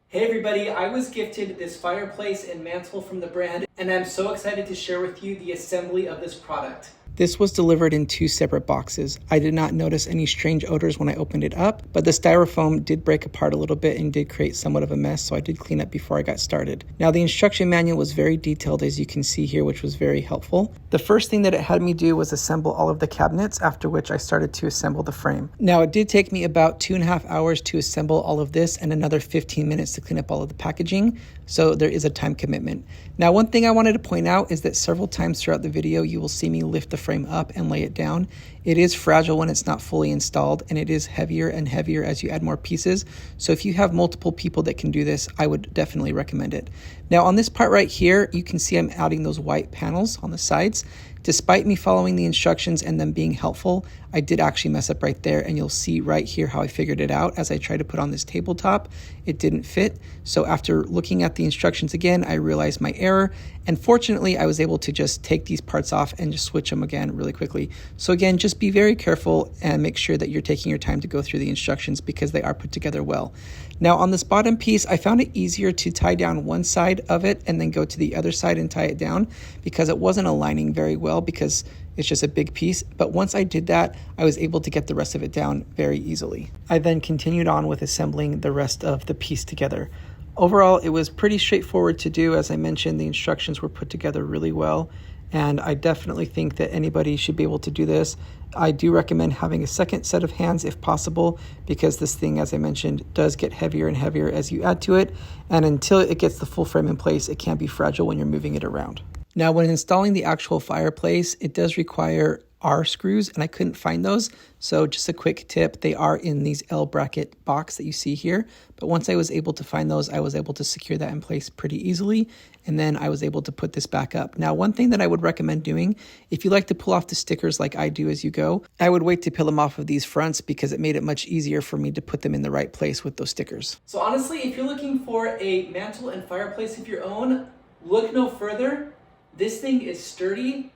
Hey everybody, I was gifted this fireplace and mantle from the brand, and I'm so excited to share with you the assembly of this product. This was delivered in 2 separate boxes. I did not notice any strange odors when I opened it up, but the styrofoam did break apart a little bit and did create somewhat of a mess, so I did clean up before I got started. Now the instruction manual was very detailed, as you can see here, which was very helpful. The first thing that it had me do was assemble all of the cabinets, after which I started to assemble the frame. Now it did take me about 2.5 hours to assemble all of this and another 15 minutes to clean up all of the packaging, so there is a time commitment. Now one thing I wanted to point out is that several times throughout the video you will see me lift the frame up and lay it down. It is fragile when it's not fully installed, and it is heavier and heavier as you add more pieces. So if you have multiple people that can do this, I would definitely recommend it. Now on this part right here, you can see I'm adding those white panels on the sides. Despite me following the instructions and them being helpful, I did actually mess up right there, and you'll see right here how I figured it out. As I tried to put on this tabletop, it didn't fit. So after looking at the instructions again, I realized my error, and fortunately I was able to just take these parts off and just switch them again really quickly. So again, just be very careful and make sure that you're taking your time to go through the instructions because they are put together well. Now on this bottom piece, I found it easier to tie down one side of it and then go to the other side and tie it down because it wasn't aligning very well because it's just a big piece. But once I did that, I was able to get the rest of it down very easily. I then continued on with assembling the rest of the piece together. Overall, it was pretty straightforward to do. As I mentioned, the instructions were put together really well, and I definitely think that anybody should be able to do this. I do recommend having a second set of hands if possible, because this thing, as I mentioned, does get heavier and heavier as you add to it, and until it gets the full frame in place, it can be fragile when you're moving it around. Now, when installing the actual fireplace, it does require R screws, and I couldn't find those. So just a quick tip, they are in these L bracket box that you see here. But once I was able to find those, I was able to secure that in place pretty easily. And then I was able to put this back up. Now, one thing that I would recommend doing, if you like to pull off the stickers like I do as you go, I would wait to peel them off of these fronts because it made it much easier for me to put them in the right place with those stickers. So honestly, if you're looking for a mantle and fireplace of your own, look no further. This thing is sturdy.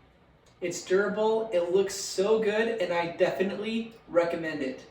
It's durable, it looks so good, and I definitely recommend it.